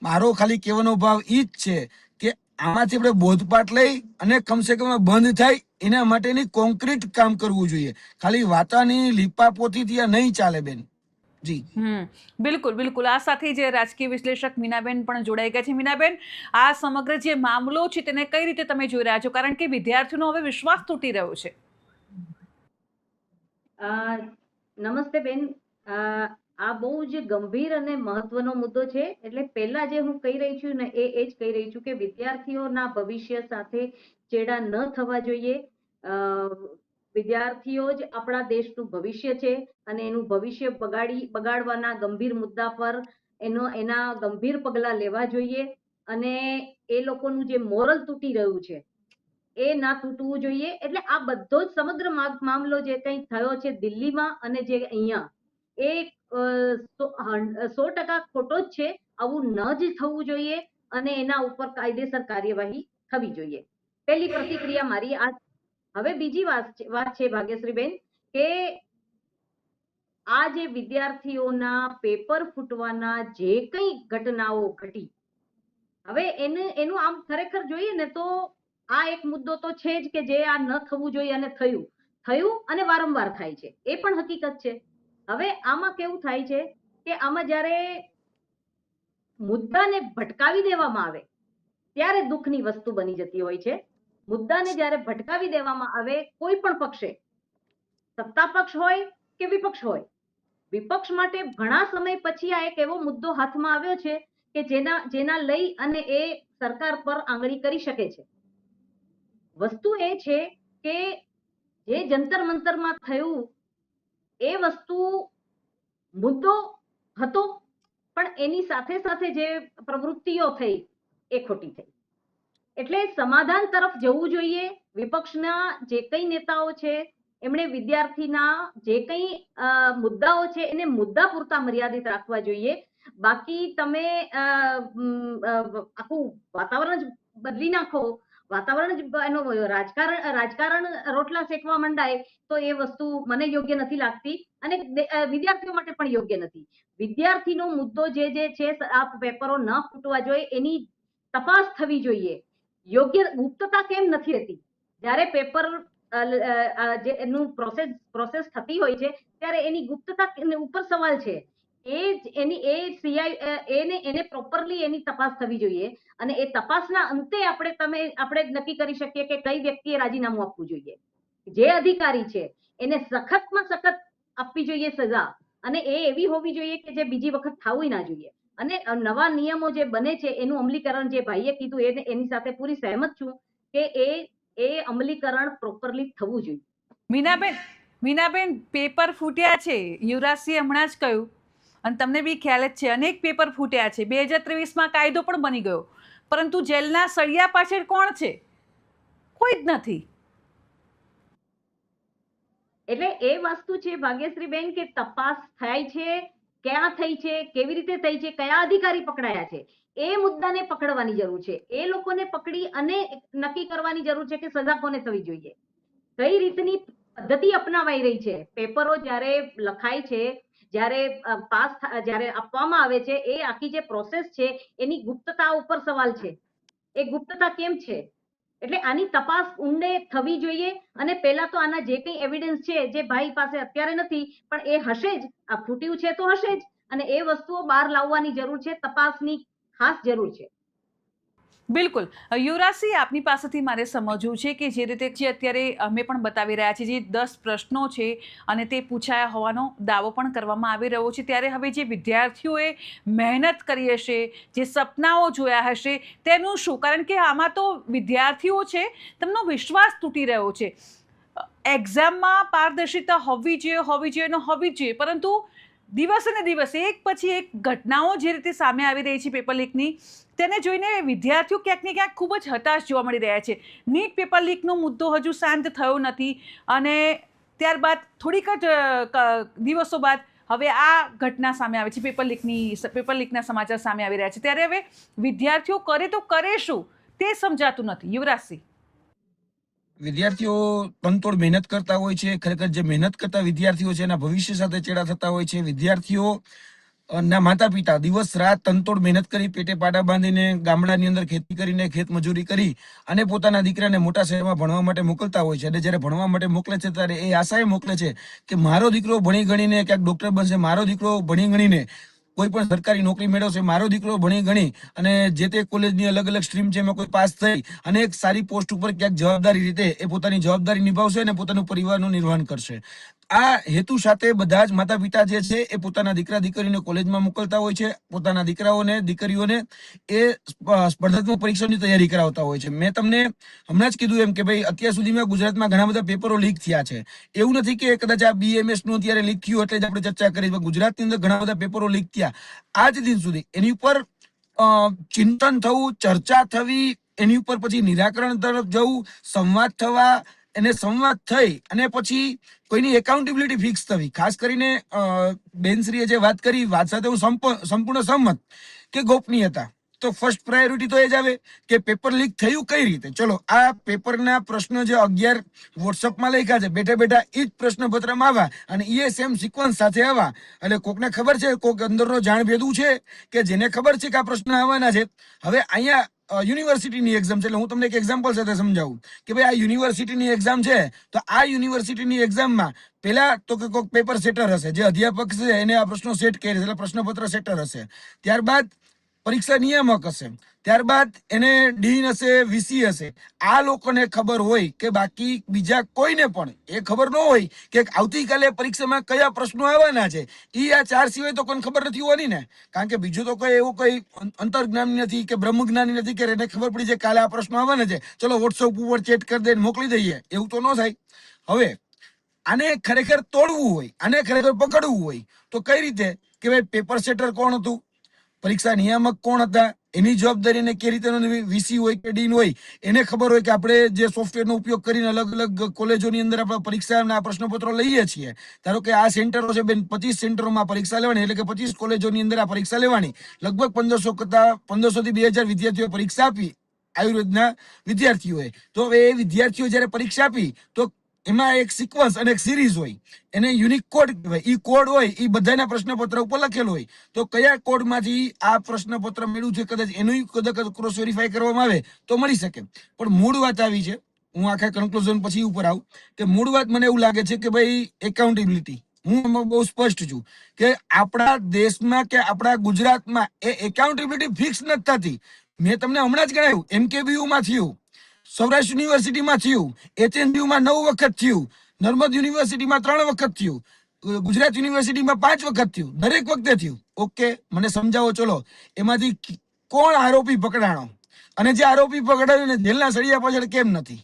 મારો ખાલી કહેવાનો ભાવ ઈ જ છે કે આમાંથી આપણે બોધપાઠ લઈ અને કમસે કમ બંધ થાય એના માટેની કોન્ક્રીટ કામ કરવું જોઈએ. ખાલી વાતાની લીપાપોતીથી આ નહીં ચાલે બેન. જી બિલકુલ બિલકુલ. આ સાથે જે રાજકીય વિશ્લેષક મીનાબેન પણ જોડાઈ ગયા છે. મીનાબેન, આ સમગ્ર જે મામલો છે તેને કઈ રીતે તમે જોઈ રહ્યા છો? કારણ કે વિદ્યાર્થીઓનો હવે વિશ્વાસ તૂટી રહ્યો છે. નમસ્તે બેન. આ બહુ જ ગંભીર અને મહત્વનો મુદ્દો છે. એટલે પહેલા જે હું કહી રહી છું ને એ જ કહી રહી છું કે વિદ્યાર્થીઓના ભવિષ્ય સાથે ચેડા ન થવા જોઈએ. વિદ્યાર્થીઓ જ આપણા દેશનું ભવિષ્ય છે અને એનું ભવિષ્ય બગાડવાના ગંભીર મુદ્દા પર એના ગંભીર પગલા લેવા જોઈએ અને એ લોકોનું જે મોરલ તૂટી રહ્યું છે એ ના તૂટવું જોઈએ. એટલે આ બધો જ સમગ્ર મામલો જે કંઈ થયો છે દિલ્હીમાં અને જે અહીંયા એ 100% ખોટો જ છે. આવું ન જ થવું જોઈએ અને એના ઉપર કાયદેસર કાર્યવાહી થવી જોઈએ. પહેલી પ્રતિક્રિયા મારી આ. હવે બીજી વાત છે ભાગ્યશ્રીબેન કે આ જે વિદ્યાર્થીઓના પેપર ફૂટવાના જે કંઈ ઘટનાઓ ઘટી, હવે એનું આમ ખરેખર જોઈએ ને તો આ એક મુદ્દો તો છે જ કે જે આ ન થવું જોઈએ અને થયું અને વારંવાર થાય છે એ પણ હકીકત છે. હવે આમાં કેવું થાય છે કે આમાં જ્યારે મુદ્દાને ભટકાવી દેવામાં આવે ત્યારે દુઃખની વસ્તુ બની જતી હોય છે. મુદ્દાને જ્યારે ભટકાવી દેવામાં આવે કોઈ પણ પક્ષે, સત્તા પક્ષ હોય કે વિપક્ષ હોય, વિપક્ષ માટે ઘણા સમય પછી આ એક એવો મુદ્દો હાથમાં આવ્યો છે કે જેના લઈ અને એ સરકાર પર આંગળી કરી શકે છે. વસ્તુ એ છે કે જે જંતર મંતરમાં થયું એ વસ્તુ મુદ્દો હતો, પણ એની સાથે સાથે જે પ્રવૃત્તિઓ થઈ એ ખોટી થઈ. એટલે સમાધાન તરફ જવું જોઈએ. વિપક્ષના જે કઈ નેતાઓ છે એમણે વિદ્યાર્થીના જે કઈ મુદ્દાઓ છે એને મુદ્દા પૂરતા મર્યાદિત રાખવા જોઈએ. બાકી તમે આખું વાતાવરણ જ બદલી નાખો, વાતાવરણ જ એનો રાજકારણ રોટલા શેકવા માંડાય તો એ વસ્તુ મને યોગ્ય નથી લાગતી અને વિદ્યાર્થીઓ માટે પણ યોગ્ય નથી. વિદ્યાર્થીનો મુદ્દો જે છે આ પેપરો ન ફૂટવા જોઈએ એની તપાસ થવી જોઈએ. યોગ્ય ગુપ્તતા કેમ નથી રહેતી? જ્યારે પેપર એનું પ્રોસેસ થતી હોય છે ત્યારે એની ગુપ્તતા ઉપર સવાલ છે. એને પ્રોપરલી એની તપાસ થવી જોઈએ અને એ તપાસના અંતે આપણે નક્કી કરી શકીએ કે કઈ વ્યક્તિએ રાજીનામું આપવું જોઈએ. જે અધિકારી છે એને સખતમાં સખત આપવી જોઈએ સજા અને એ એવી હોવી જોઈએ કે જે બીજી વખત થવું ના જોઈએ. અને નવા નિયમો જે બને છે એનું અમલીકરણ જે ભાઈએ કીધું એની સાથે પૂરી સહેમત છું કે એ અમલીકરણ પ્રોપરલી થવું જોઈએ. મીનાબેન, પેપર ફૂટ્યા છે, યુવરાજસિંહ હમણાં જ કહ્યું અને તમને બી ખ્યાલ જ છે અનેક પેપર ફૂટ્યા છે. 2023માં કાયદો પણ બની ગયો, પરંતુ જેલના સળિયા પાછળ કોણ છે? કોઈ જ નથી. એટલે એ વસ્તુ છે ભાગ્યશ્રીબેન કે તપાસ થાય છે, ક્યાં થઈ છે, કેવી રીતે થઈ છે, કયા અધિકારી પકડાયા છે, એ મુદ્દાને પકડવાની જરૂર છે. એ લોકોને પકડી અને નક્કી કરવાની જરૂર છે કે સજા કોને થવી જોઈએ, કઈ રીતની પદ્ધતિ અપનાવાઈ રહી છે. પેપરો જ્યારે લખાય છે, જ્યારે જ્યારે આપવામાં આવે છે એ આખી જે પ્રોસેસ છે એની ગુપ્તતા ઉપર સવાલ છે. એ ગુપ્તતા કેમ છે? એટલે આની તપાસ ઊંડે થવી જોઈએ. અને પહેલા તો આના જે કંઈ એવિડન્સ છે, જે ભાઈ પાસે અત્યારે નથી પણ એ હશે જ, આ ફૂટ્યું છે તો હશે જ, અને એ વસ્તુઓ બહાર લાવવાની જરૂર છે, તપાસની ખાસ જરૂર છે. બિલકુલ. યુવરાજસિંહ, આપની પાસેથી મારે સમજવું છે કે જે રીતે જે અત્યારે અમે પણ બતાવી રહ્યા છીએ, જે 10 પ્રશ્નો છે અને તે પૂછાયા હોવાનો દાવો પણ કરવામાં આવી રહ્યો છે, ત્યારે હવે જે વિદ્યાર્થીઓએ મહેનત કરી હશે, જે સપનાઓ જોયા હશે, તેનું શું? કારણ કે આમાં તો વિદ્યાર્થીઓ છે, તેમનો વિશ્વાસ તૂટી રહ્યો છે. એક્ઝામમાં પારદર્શિતા હોવી જોઈએ, પરંતુ દિવસે ને દિવસે એક પછી એક ઘટનાઓ જે રીતે સામે આવી રહી છે પેપર લીકની, તેને જોઈને વિદ્યાર્થીઓ ક્યાંક ને ક્યાંક ખૂબ જ હતાશ જોવા મળી રહ્યા છે. નીટ પેપર લીકનો મુદ્દો હજુ શાંત થયો નથી અને ત્યારબાદ થોડીક જ દિવસો બાદ હવે આ ઘટના સામે આવે છે, પેપર લીકના સમાચાર સામે આવી રહ્યા છે. ત્યારે હવે વિદ્યાર્થીઓ કરે તો કરે શું તે સમજાતું નથી. યુવરાજસિંહ, વિદ્યાર્થીઓ તનતોડ મહેનત કરતા હોય છે. ખરેખર જે મહેનત કરતા વિદ્યાર્થીઓ છે એના ભવિષ્ય સાથે ચેડા થતા હોય છે. વિદ્યાર્થીઓ ના માતા પિતા દિવસ રાત તનતોડ મહેનત કરી, પેટે પાટા બાંધીને ગામડાની અંદર ખેતી કરીને, ખેત મજૂરી કરી અને પોતાના દીકરાને મોટા શહેરમાં ભણવા માટે મોકલતા હોય છે. અને જ્યારે ભણવા માટે મોકલે છે ત્યારે એ આશાએ મોકલે છે કે મારો દીકરો ભણી ગણીને ક્યાંક ડોક્ટર બનશે, મારો દીકરો ભણી ગણીને કોઈ પણ સરકારી નોકરી મેળવશે, મારો દીકરો ભણી ગણી અને જે તે કોલેજની અલગ અલગ સ્ટ્રીમ છે એમાં કોઈ પાસ થઈ અને એક સારી પોસ્ટ ઉપર ક્યાંક જવાબદારી રીતે એ પોતાની જવાબદારી નિભાવશે અને પોતાનું પરિવારનું નિર્વહન કરશે. આ હેતુ સાથે બધા જ માતા પિતા જે છે એ પોતાના દીકરા દીકરીને કોલેજમાં મોકલતા હોય છે, પોતાના દીકરાઓને દીકરીઓને એ સ્પર્ધાત્મક પરીક્ષાની તૈયારી કરાવતા હોય છે. મેં તમને હમણાં જ કીધું એમ કે ભાઈ અત્યાર સુધીમાં ગુજરાતમાં ઘણા બધા પેપરો લીક થયા છે. એવું નથી કે કદાચ આ BMS નું અત્યારે લીક થયું એટલે જ આપણે ચર્ચા કરી, ગુજરાતની અંદર ઘણા બધા પેપરો લીક થયા. આજ દિન સુધી એની ઉપર ચિંતન થવું, ચર્ચા થવી, એની ઉપર પછી નિરાકરણ તરફ જવું, સંવાદ થવા, એને સંવાદ થઈ અને પછી કોઈની એકાઉન્ટેબિલિટી ફિક્સ થવી. ખાસ કરીને બેનશ્રીએ જે વાત કરી, વાત સાથે હું સંપૂર્ણ સહમત કે ગોપનીયતા તો ફર્સ્ટ પ્રાયોરિટી તો એ જ આવે કે પેપર લીક થયું કઈ રીતે. ચલો, આ પેપરના પ્રશ્ન જે 11 વોટ્સઅપમાં લખ્યા છે, બેઠા બેઠા એ જ પ્રશ્નપત્રમાં આવ્યા અને એ સેમ સિક્વન્સ સાથે આવ્યા. એટલે કોકને ખબર છે, કોક અંદરનો જાણ ભેદું છે કે જેને ખબર છે કે આ પ્રશ્ન આવવાના છે. હવે અહીંયા યુનિવર્સિટીની એક્ઝામ છે એટલે હું તમને એક એક્ઝામ્પલ સાથે સમજાવું કે ભાઈ આ યુનિવર્સિટીની એક્ઝામ છે તો આ યુનિવર્સિટીની એક્ઝામમાં પેલા તો કે કોઈક પેપર સેટર હશે, જે અધ્યાપક છે એને આ પ્રશ્નો સેટ કરે છે એટલે પ્રશ્નપત્ર સેટર હશે. ત્યારબાદ પરીક્ષા નિયામક હશે, ત્યારબાદ એને ડીન હશે, VC હશે. આ લોકોને ખબર હોય કે બાકી બીજા કોઈને પણ એ ખબર ન હોય કે આવતીકાલે પરીક્ષામાં કયા પ્રશ્નો આવવાના છે. એ આ 4 સિવાય તો કોઈને ખબર નથી હોવાની ને, કારણ કે બીજું તો કોઈ એવું કોઈ અંતર્જ્ઞાન નથી કે બ્રહ્મજ્ઞાની નથી કે એને ખબર પડી છે કાલે આ પ્રશ્નો આવવાના છે, ચલો વોટ્સઅપ ઉપર ચેટ કરી દઈને મોકલી દઈએ. એવું તો ન થાય. હવે આને ખરેખર તોડવું હોય, આને ખરેખર પકડવું હોય તો કઈ રીતે કે ભાઈ પેપર સેટર કોણ હતું, પરીક્ષા નિયામક કોણ હતા, એની જવાબદારીને કે રીતે VC હોય કે ડીન હોય એને ખબર હોય કે આપણે જે સોફ્ટવેરનો ઉપયોગ કરીને અલગ અલગ કોલેજોની અંદર આપણે પરીક્ષાના પ્રશ્નપત્રો લઈએ છીએ. ધારો કે આ સેન્ટરો છે બેન, 25 સેન્ટરોમાં પરીક્ષા લેવાની એટલે કે 25 કોલેજોની અંદર આ પરીક્ષા લેવાની. લગભગ 1500 થી 2000 વિદ્યાર્થીઓ પરીક્ષા આપી આયુર્વેદના વિદ્યાર્થીઓએ. તો હવે એ વિદ્યાર્થીઓ જયારે પરીક્ષા આપી તો એમાં એક સિક્વન્સ અને એક સિરીઝ હોય, એને યુનિક કોડ કહેવાય. એ કોડ હોય એ બધાના પ્રશ્નપત્ર ઉપર લખેલું હોય. તો કયા કોડમાંથી આ પ્રશ્નપત્ર મળ્યું છે કદાચ એનું કદાચ ક્રોસ વેરીફાઈ કરવામાં આવે તો મળી શકે. પણ મૂળ વાત આવી છે, હું આખા કન્ક્લુઝન પછી ઉપર આવું કે મૂળ વાત મને એવું લાગે છે કે ભાઈ એકાઉન્ટેબિલિટી, હું બહુ સ્પષ્ટ છું કે આપણા દેશમાં કે આપણા ગુજરાતમાં એ એકાઉન્ટેબિલિટી ફિક્સ નથી થતી. મેં તમને હમણાં જ ગણાવ્યું, MKBU માં થયું, સૌરાષ્ટ્ર યુનિવર્સિટીમાં થયું, HNDU-માં 9 વખત થયું, નર્મદ યુનિવર્સિટીમાં 3 વખત થયું, ગુજરાત યુનિવર્સિટીમાં 5 વખત થયું, દરેક વખતે થયું. ઓકે, મને સમજાવો ચલો એમાંથી કોણ આરોપી પકડાણો અને જે આરોપી પકડાયો ને જેલના સળિયા પાછળ કેમ નથી?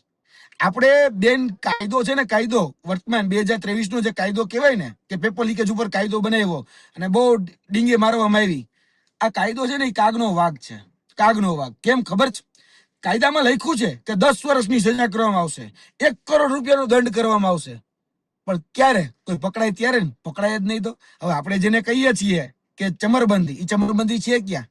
આપણે બેન કાયદો છે ને, કાયદો વર્તમાન 2023 નો જે કાયદો કહેવાય ને કે પેપર લીકેજ ઉપર કાયદો બનાવ્યો અને બહુ ડીંગે મારવામાં આવી, આ કાયદો છે ને એ કાગનો વાઘ છે. કાગનો વાઘ કેમ ખબર છે? કાયદામાં લખ્યું છે કે 10 વર્ષની સજા કરવામાં આવશે, 1 કરોડ રૂપિયાનો દંડ કરવામાં આવશે. પણ ક્યારે કોઈ પકડાય ત્યારે? પકડાય જ નહીં. તો હવે આપણે જેને કહીએ છીએ કે ચમરબંધી, એ ચમરબંધી છે ક્યાં?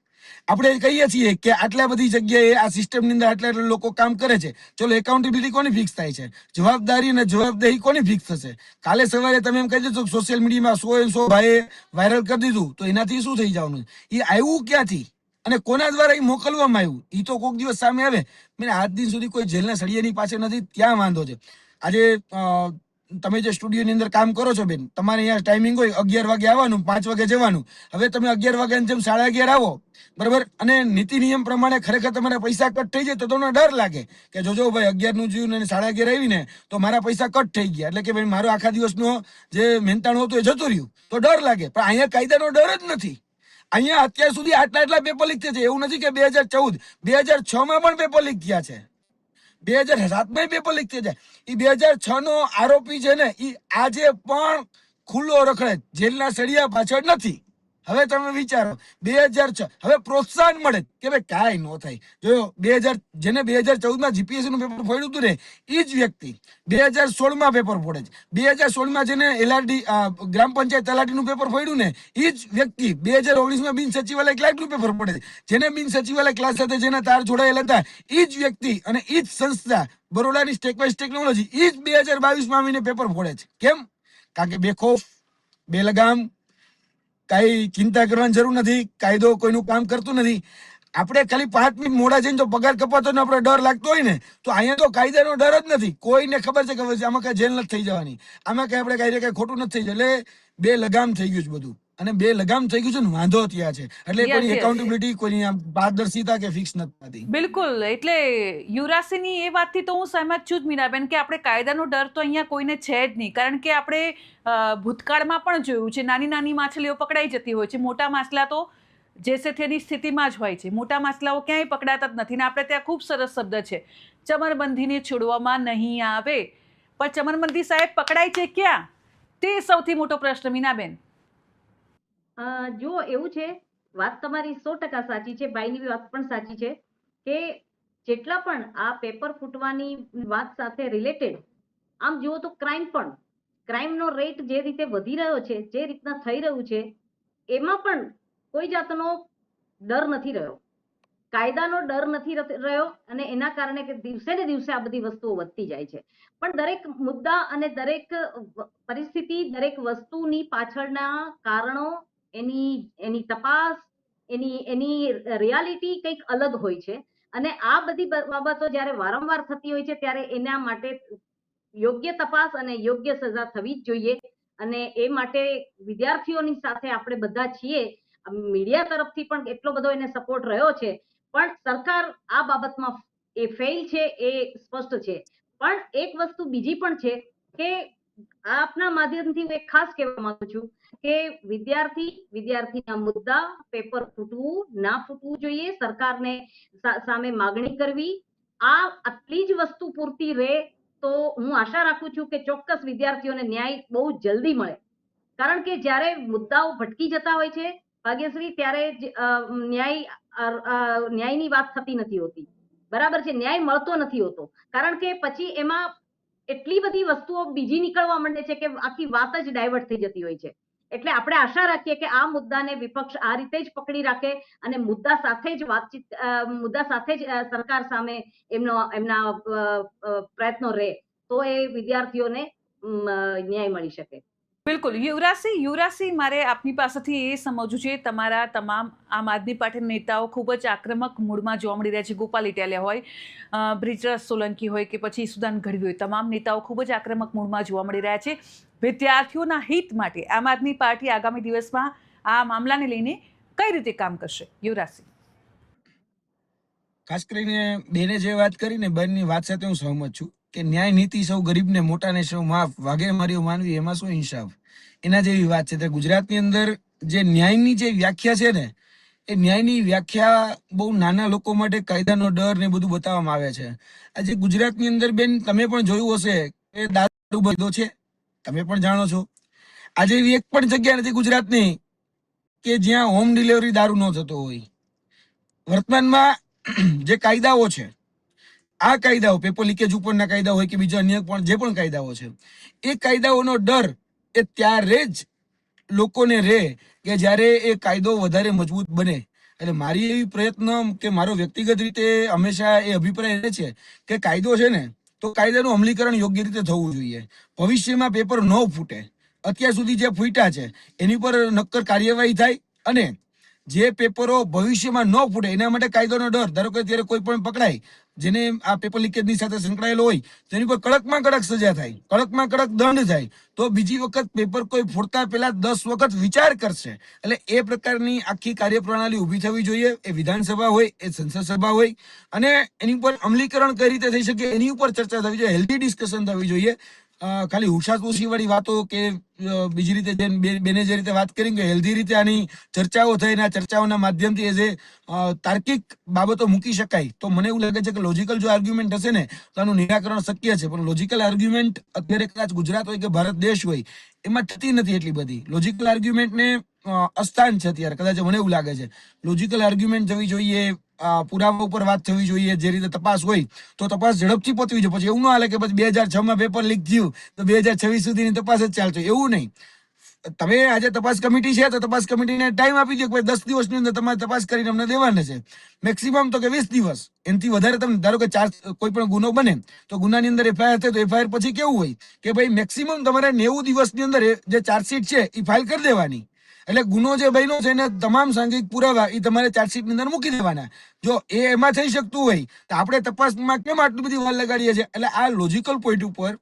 આપણે કહીએ છીએ કે આટલા બધી જગ્યાએ આ સિસ્ટમની અંદર આટલા આટલા લોકો કામ કરે છે, ચલો એકાઉન્ટેબિલિટી કોની ફિક્સ થાય છે, જવાબદારી અને જવાબદેહી કોની ફિક્સ થશે? કાલે સવારે તમે એમ કહી દેશો સોશિયલ મીડિયામાં 100 ભાઈએ વાયરલ કરી દીધું તો એનાથી શું થઈ જવાનું? એ આવ્યું ક્યાંથી અને કોના દ્વારા એ મોકલવામાં આવ્યું એ તો કોઈક દિવસ સામે આવે. મેં આજ દિન સુધી કોઈ જેલના સળિયાની પાસે નથી, ત્યાં વાંધો છે. આજે તમે જે સ્ટુડિયોની અંદર કામ કરો છો બેન, તમારે અહીંયા ટાઈમિંગ હોય 11 વાગે આવવાનું, 5 વાગે જવાનું. હવે તમે 11 વાગ્યાની જેમ 11:30 આવો, બરાબર, અને નીતિ નિયમ પ્રમાણે ખરેખર તમારા પૈસા કટ થઈ જાય તો તમને ડર લાગે કે જોજો ભાઈ 11 નું જીવ ને 11:30 આવીને તો મારા પૈસા કટ થઈ ગયા, એટલે કે ભાઈ મારો આખા દિવસનો જે મહેનતાણું હતું એ જતું રહ્યું, તો ડર લાગે. પણ અહીંયા કાયદાનો ડર જ નથી. અહીંયા અત્યાર સુધી આટલા પેપર લીક થયા છે. એવું નથી કે 2014, 2006 માં પણ પેપર લીક થયા છે, 2007 માં પેપર લીક થયા છે. એ 2006 નો આરોપી છે ને એ આજે પણ ખુલ્લો રખડે, જેલના સળિયા પાછળ નથી. હવે તમે વિચારો 2006, હવે પ્રોત્સાહન મળે કે ભાઈ કાંઈ ન થાય. જો જેને 2014 માં જીપીએસસી નું પેપર ફોડ્યું હતું ને એ જ વ્યક્તિ 2016 માં પેપર ફોડે છે. 2016 માં જેને એલઆરડી ગ્રામ પંચાયત તલાટી નું પેપર ફોડ્યું ને એ જ વ્યક્તિ 2019 માં બિન સચિવાલય ક્લાર્ક નું પેપર ફોડે છે. જેને બિન સચિવાલય ક્લાસ સાથે જેના તાર જોડાયેલા હતા એ જ વ્યક્તિ અને એ જ સંસ્થા બરોડાની સ્ટેકવાઇઝ ટેકનોલોજી એ જ 2022 માં આવીને પેપર ફોડે છે. કેમ? કારણ કે બેખોફ, બેલગામ, કઈ ચિંતા કરવાની જરૂર નથી, કાયદો કોઈનું કામ કરતું નથી. આપણે ખાલી 5 મિનિટ મોડા જઈને જો પગાર કપાતો ને આપણે ડર લાગતો હોય ને, તો અહીંયા તો કાયદાનો ડર જ નથી. કોઈને ખબર છે કે આમાં કઈ જેલ નથી થઈ જવાની, આમાં કઈ આપણે કઈ ખોટું નથી થઈ જાય. એટલે બે લગામ થઈ ગયું છે બધું, અને બે લગામ થઈ ગયું છે ને વાંધો ત્યાં છે. એટલે કોઈ એકાઉન્ટેબિલિટી, કોઈની પારદર્શિતા કે ફિક્સ નથી થતી. બિલકુલ. એટલે યુવરાજસિંહની એ વાતથી તો હું સહેમત છું જ મીનાબેન કે આપણે કાયદાનો ડર તો અહીંયા કોઈને છે જ નહીં. કારણ કે આપણે ભૂતકાળમાં પણ જોયું છે, નાની નાની માછલીઓ પકડાઈ જતી હોય છે, મોટા માછલા તો જેસે તેની સ્થિતિમાં જ હોય છે. મોટા માછલાઓ ક્યાંય પકડાતા જ નથી. ને આપણે ત્યાં ખૂબ સરસ શબ્દ છે, ચમરબંધીને છોડવામાં નહીં આવે. પણ ચમરબંધી સાહેબ પકડાય છે ક્યાં? તે સૌથી મોટો પ્રશ્ન મીનાબેન. જો એવું છે, વાત તમારી 100% સાચી છે, ભાઈની વાત પણ સાચી છે કે જેટલા પણ આ પેપર ફૂટવાની વાત સાથે રિલેટેડ આમ જુઓ તો ક્રાઇમનો રેટ જે રીતે વધી રહ્યો છે, જે રીતના થઈ રહ્યું છે, એમાં પણ કોઈ જાતનો ડર નથી રહ્યો, કાયદાનો ડર નથી રહ્યો. અને એના કારણે કે દિવસે ને દિવસે આ બધી વસ્તુઓ વધતી જાય છે. પણ દરેક મુદ્દા અને દરેક પરિસ્થિતિ, દરેક વસ્તુની પાછળના કારણો, એની તપાસ, એની રિયાલિટી કંઈક અલગ હોય છે. અને આ બધી બાબતો જ્યારે વારંવાર થતી હોય છે ત્યારે એના માટે યોગ્ય તપાસ અને યોગ્ય સજા થવી જ જોઈએ. અને એ માટે વિદ્યાર્થીઓની સાથે આપણે બધા છીએ. મીડિયા તરફથી પણ એટલો બધો એને સપોર્ટ રહ્યો છે, પણ સરકાર આ બાબતમાં એ ફેલ છે, એ સ્પષ્ટ છે. પણ એક વસ્તુ બીજી પણ છે કે આપના માધ્યમથી હું એક ખાસ કહેવા માંગુ છું કે વિદ્યાર્થીના મુદ્દા, પેપર ફૂટવું ના ફૂટવું જોઈએ, સરકારને સામે માગણી કરવી, આ આટલી જ વસ્તુ પૂરતી રહે તો હું આશા રાખું છું કે ચોક્કસ વિદ્યાર્થીઓને ન્યાય બહુ જલ્દી મળે. કારણ કે જ્યારે મુદ્દાઓ ભટકી જતા હોય છે ભાગ્યશ્રી, ત્યારે ન્યાયની વાત થતી નથી હોતી. બરાબર છે, ન્યાય મળતો નથી હોતો. કારણ કે પછી એમાં એટલી બધી વસ્તુઓ બીજી નીકળવા માંડે છે કે આખી વાત જ ડાયવર્ટ થઈ જતી હોય છે. એટલે આપણે આશા રાખીએ કે આ મુદ્દાને વિપક્ષ આ રીતે જ પકડી રાખે અને મુદ્દા સાથે જ સરકાર સામે એમના પ્રયત્નો રહે, તો એ વિદ્યાર્થીઓને ન્યાય મળી શકે. બિલકુલ. યુવરાજસિંહ, મારે આપની પાસેથી એ સમજવું છે, તમારા તમામ આમ આદમી પાર્ટીના નેતાઓ ખૂબ જ આક્રમક મૂડમાં જોવા મળી રહ્યા છે. ગોપાલ ઇટાલિયા હોય, બ્રિજરાજ સોલંકી હોય કે પછી સુદાન ગઢવી હોય, તમામ નેતાઓ ખૂબ જ આક્રમક મૂડમાં જોવા મળી રહ્યા છે. વિદ્યાર્થીઓના હિત માટે આમ આદમી પાર્ટી આગામી દિવસમાં આ મામલાને લઈને કઈ રીતે કામ કરશે? યુવરાજસિંહ. ખાસ કરીને બેને જે વાત કરી ને, બેનની વાત સાથે હું સહમત છું કે ન્યાય નીતિ સૌ ગરીબને મોટાને સૌ માફ, વાગે માર્યો માનવી એમાં શું ઇન્સાફ, એના જેવી વાત છે. ગુજરાતની અંદર જે ન્યાયની જે વ્યાખ્યા છે ને, એ ન્યાયની વ્યાખ્યા બહુ નાના લોકો માટે કાયદાનો ડર ને બધું બતાવવામાં આવે છે. આજે ગુજરાતની અંદર બેન તમે પણ જોયું હશે કે દારૂ બંધો છે, તમે પણ જાણો છો. આજે એવી એક પણ જગ્યા નથી ગુજરાતની કે જ્યાં હોમ ડિલિવરી દારૂ ન થતો હોય. વર્તમાનમાં જે કાયદાઓ છે, આ કાયદાઓ પેપર લીકેજ ઉપરના કાયદા હોય કે બીજા અન્ય પણ જે પણ કાયદાઓ છે, એ કાયદાઓનો ડર એ ત્યારે જ લોકોને રહે કે જ્યારે એ કાયદો વધારે મજબૂત બને. એટલે મારી એવી પ્રયત્ન કે મારો વ્યક્તિગત રીતે હંમેશા એ અભિપ્રાય રહે છે કે કાયદો છે ને તો કાયદાનું અમલીકરણ યોગ્ય રીતે થવું જોઈએ. ભવિષ્યમાં પેપર ન ફૂટે, અત્યાર સુધી જે ફૂટ્યા છે એની પર નક્કર કાર્યવાહી થાય અને જે પેપરો ભવિષ્યમાં ન ફૂટે એના માટે કાયદોનો ડર, ધારો કે અત્યારે કોઈ પણ પકડાય જેને આ પેપર લીકેજની સાથે સંકળાયેલો હોય તેની પર કડકમાં કડક સજા થાય, કડકમાં કડક દંડ થાય, તો બીજી વખત પેપર કોઈ ફૂટતા પહેલા 10 વખત વિચાર કરશે. એટલે એ પ્રકારની આખી કાર્યપ્રણાલી ઊભી થવી જોઈએ. એ વિધાનસભા હોય, એ સંસદ સભા હોય, અને એની ઉપર અમલીકરણ કઈ રીતે થઈ શકે એની ઉપર ચર્ચા થવી જોઈએ, હેલ્ધી ડિસ્કશન થવી જોઈએ. ખાલી હુશાતુશી વાળી વાતો કે બીજી રીતે બેને જે રીતે વાત કરી કે હેલ્ધી રીતે આની ચર્ચાઓ થઈ અને આ ચર્ચાઓના માધ્યમથી એ જે તાર્કિક બાબતો મૂકી શકાય, તો મને એવું લાગે છે કે લોજિકલ જો આર્ગ્યુમેન્ટ હશે ને તો આનું નિરાકરણ શક્ય છે. પણ લોજિકલ આર્ગ્યુમેન્ટ અત્યારે કદાચ ગુજરાત હોય કે ભારત દેશ હોય એમાં થતી નથી એટલી બધી. લોજિકલ આર્ગ્યુમેન્ટને અસ્થાન છે અત્યારે, કદાચ મને એવું લાગે છે. લોજિકલ આર્ગ્યુમેન્ટ થવી જોઈએ, પુરાવા ઉપર વાત થવી જોઈએ, જે રીતે તપાસ હોય તો તપાસ ઝડપથી પતવી જોઈએ. પછી એવું ન હાલે કે પછી 2006 પેપર લીક થયું તો 2026 સુધીની તપાસ જ ચાલશે, એવું નહીં. તમે આજે તપાસ કમિટી છે તો તપાસ કમિટીને ટાઈમ આપી દો કે 10 દિવસની અંદર તમારે તપાસ કરીને અમને દેવાના છે, મેક્સિમમ તો કે 20 દિવસ. એનાથી વધારે તમે ધારો કે કોઈ પણ ગુનો બને તો ગુનાની અંદર એફઆઈઆર થાય તો એફઆઈઆર પછી કેવું હોય કે ભાઈ મેક્સિમમ તમારે 90 દિવસની અંદર જે ચાર્જશીટ છે એ ફાઇલ કરી દેવાની. એટલે ગુનો જે બન્યો છે એને તમામ સાંઘિક પુરાવા એ તમારે ચાર્જશીટની અંદર મૂકી દેવાના. જો એ એમાં થઈ શકતું હોય તો આપણે તપાસમાં કેમ આટલી બધી વાર લગાડીએ છીએ? એટલે આ લોજિકલ પોઈન્ટ ઉપર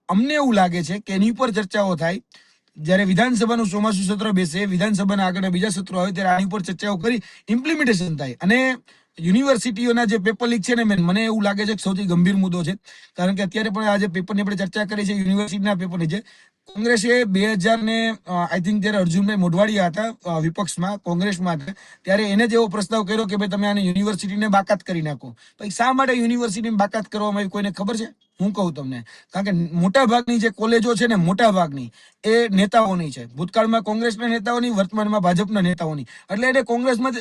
અમને એવું લાગે છે કે એની ઉપર ચર્ચાઓ થાય. જ્યારે વિધાનસભાનું ચોમાસું સત્ર બેસે, વિધાનસભાના આગળના બીજા સત્રો આવે ત્યારે આની ઉપર ચર્ચાઓ કરી ઇમ્પ્લિમેન્ટેશન થાય. અને યુનિવર્સિટીઓના જે પેપર લીક છે ને મને એવું લાગે છે કે સૌથી ગંભીર મુદ્દો છે. કારણ કે અત્યારે પણ આ જે પેપરની આપણે ચર્ચા કરી છે યુનિવર્સિટીના પેપરની છે. કોંગ્રેસે 2000 ને આઈ થિંક જ્યારે અર્જુનભાઈ મોઢવાડિયા હતા વિપક્ષમાં, કોંગ્રેસમાં હતા, ત્યારે એને જ એવો પ્રસ્તાવ કર્યો કે ભાઈ તમે આને યુનિવર્સિટીને બાકાત કરી નાખો. ભાઈ શા માટે યુનિવર્સિટીને બાકાત કરવામાં આવી કોઈને ખબર છે? હું કહું તમને, કારણ કે મોટા ભાગની જે કોલેજો છે ને મોટા ભાગની એ નેતાઓની છે. ભૂતકાળમાં કોંગ્રેસના નેતાઓની, વર્તમાનમાં ભાજપના નેતાઓની. એટલે એને કોંગ્રેસમાં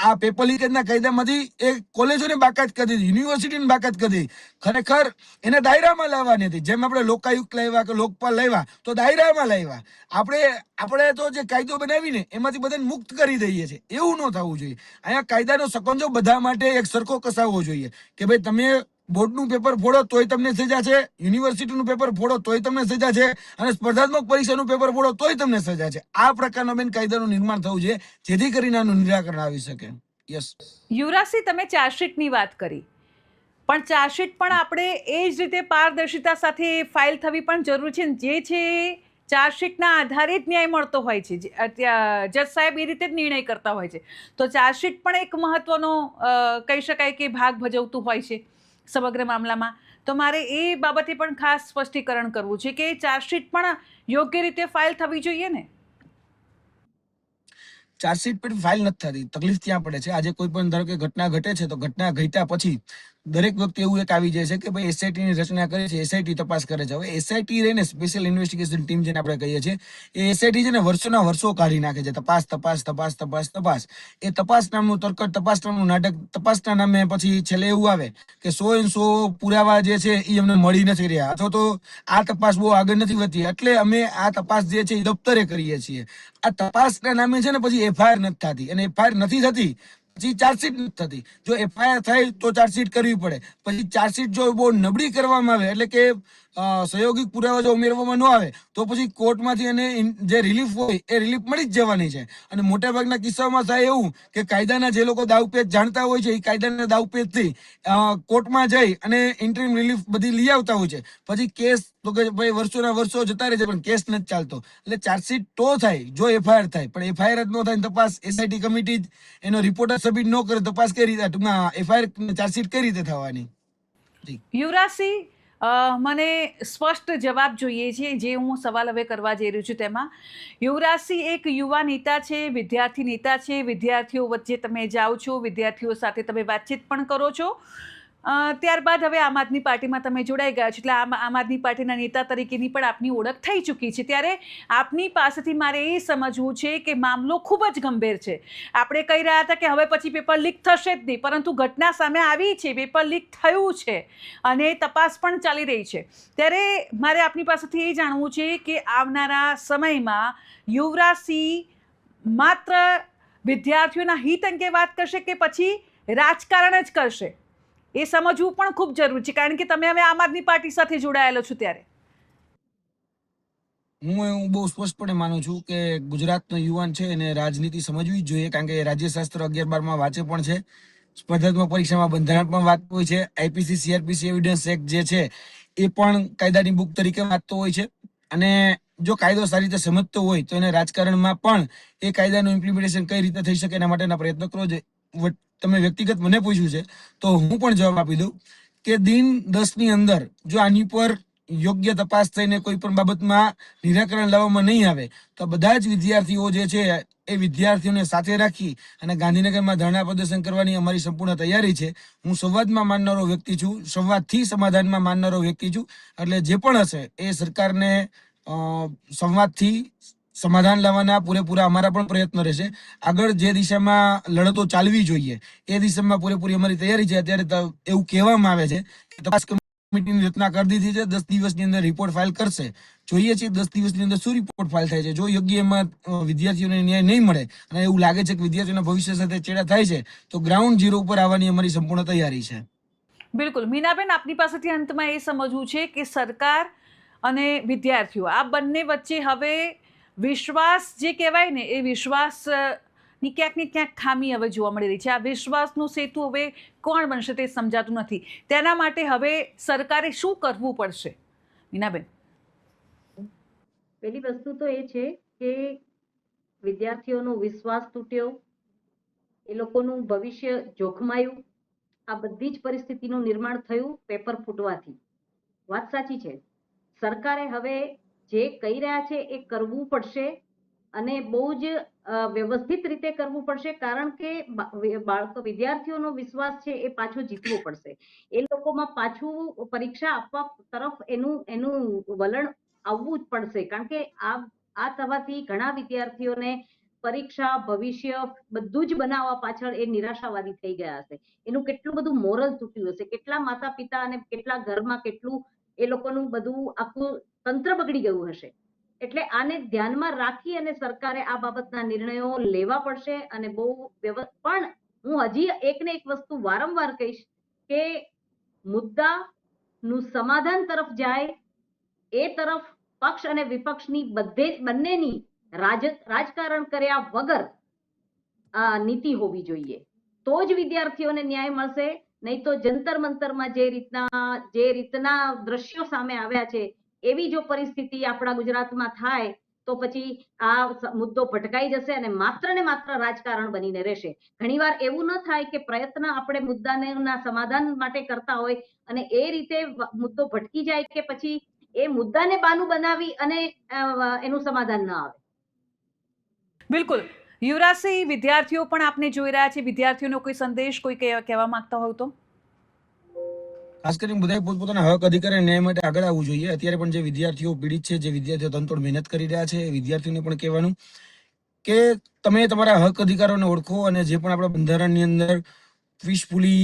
આ પેપર લીકેજના કાયદામાંથી એ કોલેજોને બાકાત કરી દીધી, યુનિવર્સિટીને બાકાત કરી દીધી. ખરેખર એને દાયરામાં લાવવાની હતી. જેમ આપણે લોકાયુક્ત લાવ્યા કે લોકપાલ લાવ્યા તો દાયરામાં લાવ્યા. આપણે તો જે કાયદો બનાવીને એમાંથી બધાને મુક્ત કરી દઈએ છીએ, એવું ન થવું જોઈએ. અહીંયા કાયદાનો સકંજો બધા માટે એક સરખો કસાવવો જોઈએ કે ભાઈ તમે બોર્ડનું પેપર ફોડો તોય તમને સજા છે, યુનિવર્સિટીનું પેપર ફોડો તોય તમને સજા છે, અને સ્પર્ધાત્મક પરીક્ષાનું પેપર ફોડો તોય તમને સજા છે. આ પ્રકારનો કાયદાનું નિર્માણ થવું જોઈએ જેથી કરીને આનું નિરાકરણ આવી શકે. યસ યુવરાજસિંહ, તમે ચાર્જશીટની વાત કરી, પણ ચાર્જશીટ પણ આપણે એ જ રીતે પારદર્શિતા સાથે ફાઇલ થવી પણ જરૂરી છે. જે છે ચાર્જશીટના આધારે જ ન્યાય મળતો હોય છે. જજ સાહેબ એ રીતે જ નિર્ણય કરતા હોય છે. તો ચાર્જશીટ પણ એક મહત્વનો કહી શકાય કે ભાગ ભજવતું હોય છે સમગ્ર મામલામાં. તો મારે એ બાબતે પણ ખાસ સ્પષ્ટીકરણ કરવું છે કે ચાર્જશીટ પણ યોગ્ય રીતે ફાઇલ થવી જોઈએ ને? ચાર્જશીટ પર ફાઇલ નથી થતી. તકલીફ ત્યાં પડે છે. આજે કોઈ પણ ધારો કે ઘટના ઘટે છે તો ઘટના ઘટ્યા પછી દરેક વખતે એવું એક આવી જાય છે કે ભાઈ એસઆઈટી ની રચના કરે છે, એસઆઈટી તપાસ કરે છે. હવે એસઆઈટી રહીને સ્પેશિયલ ઇન્વેસ્ટિગેશન ટીમ જેને આપણે કહીએ છીએ, એ એસઆઈટી છે ને વર્ષોના વર્ષો કાઢી નાખે છે. તપાસ. એ તપાસ નામનું તરકટ, તપાસ નામનું નાટક, તપાસના નામે પછી છેલ્લે એવું આવે કે 100 પુરાવા જે છે એ અમને મળી નથી રહ્યા, અથવા તો આ તપાસ બહુ આગળ નથી વધતી, એટલે અમે આ તપાસ જે છે એ દફતરે કરીએ છીએ. આ તપાસના નામે છે ને પછી એફઆઈઆર નથી થતી, અને એફઆઈઆર નથી થતી પછી ચાર્જશીટ નથી થતી. જો એફઆઈઆર થાય તો ચાર્જશીટ કરવી પડે. પછી ચાર્જશીટ જો બહુ નબળી કરવામાં આવે, એટલે કે સહયોગિક પુરાવા જો ઉમેરવામાં ન આવે તો પછી કોર્ટમાંથી એને જે રિલીફ હોય એ રિલીફ મળી જ જવાની છે. અને મોટાભાગના કિસ્સાઓમાં થાય એવું કે કાયદાના જે લોકો દાવપેચ જાણતા હોય છે એ કાયદાના દાવપેચથી કોર્ટમાં જઈ અને ઇન્ટરિમ રિલીફ બધી લઈ આવતા હોય છે. પછી કેસ તો કે ભાઈ વર્ષોના વર્ષો જતા રહે છે પણ કેસ નથી ચાલતો. એટલે ચાર્જશીટ તો થાય જો એફઆઈઆર થાય, પણ એફઆઈઆર જ ન થાય તપાસ એસઆઈટી કમિટી એનો રિપોર્ટ સબમિટ ન કરે, તપાસ કઈ રીતે, ટૂંકમાં એફઆઈઆર ચાર્જશીટ કઈ રીતે થવાની? યુવરાજસિંહ, મને સ્પષ્ટ જવાબ જોઈએ છે જે હું સવાલ હવે કરવા જઈ રહ્યું છું તેમાં. યુવરાજસિંહ એક યુવા નેતા છે, વિદ્યાર્થી નેતા છે. વિદ્યાર્થીઓ વચ્ચે તમે જાઓ છો, વિદ્યાર્થીઓ સાથે તમે વાતચીત પણ કરો છો. ત્યારબાદ હવે આમ આદમી પાર્ટીમાં તમે જોડાઈ ગયા છો, એટલે આમ આદમી પાર્ટીના નેતા તરીકેની પણ આપની ઓળખ થઈ ચૂકી છે. ત્યારે આપની પાસેથી મારે એ સમજવું છે કે મામલો ખૂબ જ ગંભીર છે. આપણે કહી રહ્યા હતા કે હવે પછી પેપર લીક થશે જ નહીં, પરંતુ ઘટના સામે આવી છે, પેપર લીક થયું છે અને તપાસ પણ ચાલી રહી છે. ત્યારે મારે આપની પાસેથી એ જાણવું છે કે આવનારા સમયમાં યુવરાજસિંહ માત્ર વિદ્યાર્થીઓના હિત અંગે વાત કરશે કે પછી રાજકારણ જ કરશે, એ સમજવું પણ ખૂબ જરૂરી છે, કારણ કે તમે હવે આમ આદમી પાર્ટી સાથે જોડાયેલો છો. ત્યારે હું એવું બહુ સ્પષ્ટપણે માનું છું કે ગુજરાતનો યુવાન છે એને રાજનીતિ સમજવી જ જોઈએ, કારણ કે રાજ્યશાસ્ત્ર 11-12 વાંચે પણ છે, સ્પર્ધાત્મક પરીક્ષામાં બંધારણ પણ વાંચતો હોય છે, આઈપીસી સીઆરપીસી એવિડન્સ એક્ટ જે છે એ પણ કાયદાની બુક તરીકે વાંચતો હોય છે. અને જો કાયદો સારી રીતે સમજતો હોય તો એને રાજકારણમાં પણ એ કાયદાનું ઇમ્પ્લિમેન્ટેશન કઈ રીતે થઈ શકે એના માટેના પ્રયત્નો કરવો જોઈએ. તમે વ્યક્તિગત મને પૂછ્યું છે તો હું પણ જવાબ આપી દઉં કે દિન 10ની અંદર જો આની પર યોગ્ય તપાસ થઈને કોઈ પણ બાબતમાં નિરાકરણ લાવવામાં નહીં આવે તો બધા જ વિદ્યાર્થીઓ જે છે એ વિદ્યાર્થીઓને સાથે રાખી અને ગાંધીનગરમાં ધરણા પ્રદર્શન કરવાની અમારી સંપૂર્ણ તૈયારી છે. હું સંવાદમાં માનનારો વ્યક્તિ છું, સંવાદથી સમાધાનમાં માનનારો વ્યક્તિ છું, એટલે જે પણ હશે એ સરકારને સંવાદથી સમાધાન લાવવાના પૂરેપૂરા અમારા પણ પ્રયત્નો રહેશે. આગળ જે દિશામાં લડતો ચાલવી જોઈએ એ દિશામાં પૂરેપૂરી અમારી તૈયારી છે. અત્યારે એવું કહેવામાં આવે છે કે તપાસ કમિટીની રચના કરી દીધી છે, 10 દિવસની અંદર રિપોર્ટ ફાઇલ કરશે. જોઈએ છીએ 10 દિવસની અંદર શું રિપોર્ટ ફાઇલ થાય છે. જો યોગ્ય એમાં વિદ્યાર્થીઓને ન્યાય નહીં મળે અને એવું લાગે છે કે વિદ્યાર્થીઓના ભવિષ્ય સાથે ચેડા થાય છે તો ગ્રાઉન્ડ ઝીરો ઉપર આવવાની અમારી સંપૂર્ણ તૈયારી છે. બિલકુલ. મીનાબેન, આપની પાસેથી અંતમાં એ સમજવું છે કે સરકાર અને વિદ્યાર્થીઓ આ બંને વચ્ચે હવે વિશ્વાસ જે કહેવાય ને એ વિશ્વાસની ક્યાંક ને ક્યાંક ખામી હવે જોવા મળી રહી છે. આ વિશ્વાસનું સેતુ હવે કોણ બનશે તે સમજાતું નથી. તેના માટે હવે સરકારે શું કરવું પડશે? મીનાબેન, પહેલી વસ્તુ તો એ છે કે વિદ્યાર્થીઓનો વિશ્વાસ તૂટ્યો, એ લોકોનું ભવિષ્ય જોખમાયું, આ બધી જ પરિસ્થિતિનું નિર્માણ થયું પેપર ફૂટવાથી. વાત સાચી છે, સરકારે હવે જે કહી રહ્યા છે એ કરવું પડશે અને બહુ જ વ્યવસ્થિત રીતે કરવું પડશે, કારણ કે વિદ્યાર્થીઓનો વિશ્વાસ છે એ પાછો જીતવો પડશે. એ લોકોમાં પાછું પરીક્ષા આપવા તરફ એનું વલણ આવવું જ પડશે, કારણ કે આ થવાથી ઘણા વિદ્યાર્થીઓને પરીક્ષા ભવિષ્ય બધું જ બનાવવા પાછળ એ નિરાશાવાદી થઈ ગયા હશે. એનું કેટલું બધું મોરલ તૂટ્યું હશે, કેટલા માતા પિતા અને કેટલા ઘરમાં કેટલું એ લોકોનું બધું આખું તંત્ર બગડી ગયું હશે. એટલે આને ધ્યાનમાં રાખી અને સરકારે આ બાબતના નિર્ણયો લેવા પડશે. અને બહુ પણ હું હજી એકને એક વસ્તુ વારંવાર કહીશ કે મુદ્દાનું સમાધાન તરફ જાય એ તરફ પક્ષ અને વિપક્ષની બંનેની રાજકારણ કર્યા વગર નીતિ હોવી જોઈએ, તો જ વિદ્યાર્થીઓને ન્યાય મળશે. નહીં તો જંતર મંતરમાં જે રીતના દ્રશ્યો સામે આવ્યા છે એવી જો પરિસ્થિતિ આપણા ગુજરાતમાં થાય તો પછી આ મુદ્દો ભટકાઈ જશે અને માત્ર રાજકારણ બનીને રહેશે. ઘણીવાર એવું ન થાય કે પ્રયત્ન આપણે મુદ્દાના સમાધાન માટે કરતા હોય અને એ રીતે મુદ્દો ભટકી જાય કે પછી એ મુદ્દાને બાનું બનાવી અને એનું સમાધાન ન આવે. બિલકુલ. યુવરાજસિંહ, વિદ્યાર્થીઓ પણ આપને જોઈ રહ્યા છે, વિદ્યાર્થીઓનો કોઈ સંદેશ કોઈ કહેવા માંગતા હોય તો? ખાસ કરીને બધા પોતપોતાના હક અધિકાર અને ન્યાય માટે આગળ આવવું જોઈએ. અત્યારે પણ જે વિદ્યાર્થીઓ પીડિત છે, જે વિદ્યાર્થીઓ તનતોડ મહેનત કરી રહ્યા છે, એ વિદ્યાર્થીઓને પણ કહેવાનું કે તમે તમારા હક અધિકારોને ઓળખો અને જે પણ આપણા બંધારણની અંદર પીસફુલી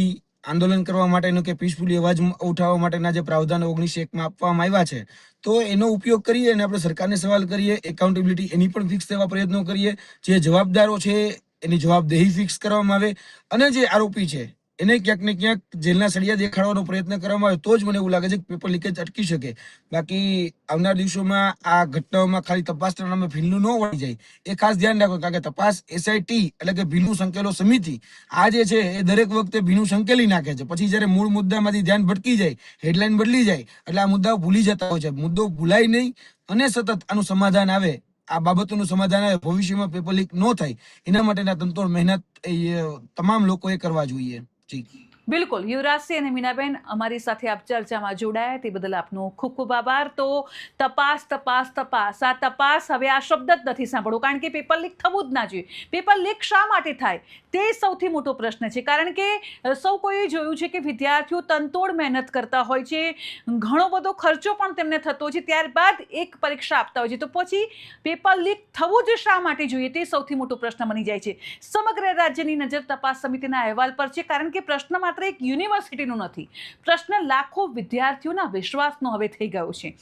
આંદોલન કરવા માટેનું કે પીસફુલી અવાજ ઉઠાવવા માટેના જે પ્રાવધાનો 1901માં આપવામાં આવ્યા છે તો એનો ઉપયોગ કરીએ અને આપણે સરકારને સવાલ કરીએ, એકાઉન્ટેબિલિટી એની પણ ફિક્સ થવા પ્રયત્નો કરીએ, જે જવાબદારો છે એની જવાબદેહી ફિક્સ કરવામાં આવે અને જે આરોપી છે એને ક્યાંક ને ક્યાંક જેલના સળિયા દેખાડવાનો પ્રયત્ન કરવામાં આવે તો જ મને એવું લાગે છે કે પેપર લીકેજ અટકી શકે. બાકી આવનાર દિવસોમાં આ ઘટનાઓમાં ખાલી તપાસના નામે ભીલનું ન વળી જાય એ ખાસ ધ્યાન રાખો, કારણ કે તપાસ SIT એટલે કે ભીલનું સંકેલો સમિતિ આ જે છે એ દરેક વખતે ભીનું સંકેલી નાખે છે. પછી જયારે મૂળ મુદ્દામાંથી ધ્યાન ભટકી જાય, હેડલાઇન બદલી જાય એટલે આ મુદ્દાઓ ભૂલી જતા હોય છે. મુદ્દો ભૂલાય નહીં અને સતત આનું સમાધાન આવે, આ બાબતોનું સમાધાન આવે, ભવિષ્યમાં પેપર લીક ન થાય એના માટેના તનતોડ મહેનત તમામ લોકોએ કરવા જોઈએ. બિલકુલ. યુવરાજસિંહ અને મીનાબેન, અમારી સાથે આપ ચર્ચામાં જોડાયા તે બદલ આપનો ખૂબ ખૂબ આભાર. તો તપાસ તપાસ તપાસ, આ તપાસ હવે આ શબ્દ જ નથી સાંભળવો, કારણ કે પેપર લીક થવું જ ના જોઈએ. પેપર લીક શા માટે થાય તે સૌથી મોટો પ્રશ્ન છે, કારણ કે સૌ કોઈએ જોયું છે કે વિદ્યાર્થીઓ તનતોડ મહેનત કરતા હોય છે, ઘણો બધો ખર્ચો પણ તેમને થતો હોય છે, ત્યારબાદ એક પરીક્ષા આપતા હોય છે, તો પછી પેપર લીક થવું જ શા માટે જોઈએ તે સૌથી મોટો પ્રશ્ન બની જાય છે. સમગ્ર રાજ્યની નજર તપાસ સમિતિના અહેવાલ પર છે, કારણ કે પ્રશ્ન માત્ર એક યુનિવર્સિટીનો નથી, પ્રશ્ન લાખો વિદ્યાર્થીઓના વિશ્વાસનો હવે થઈ ગયો છે.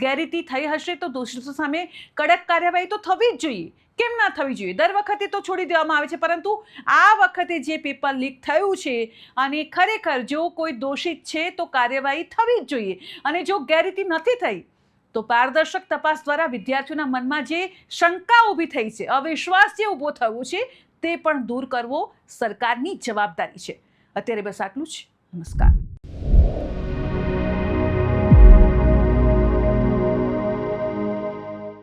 ગેરરીતિ થઈ હશે તો દોષિતો સામે કડક કાર્યવાહી તો થવી જ જોઈએ, કેમ ના થવી જોઈએ? દર વખતે તો છોડી દેવામાં આવે છે, પરંતુ આ વખતે જે પેપર લીક થયું છે અને ખરેખર જો કોઈ દોષિત છે તો કાર્યવાહી થવી જ જોઈએ, અને જો ગેરરીતિ નથી થઈ તો પારદર્શક તપાસ દ્વારા વિદ્યાર્થીઓના મનમાં જે શંકા ઊભી થઈ છે, અવિશ્વાસ જે ઊભો થયો છે, તે પણ દૂર કરવો સરકારની જવાબદારી છે. અત્યારે બસ આટલું જ. નમસ્કાર.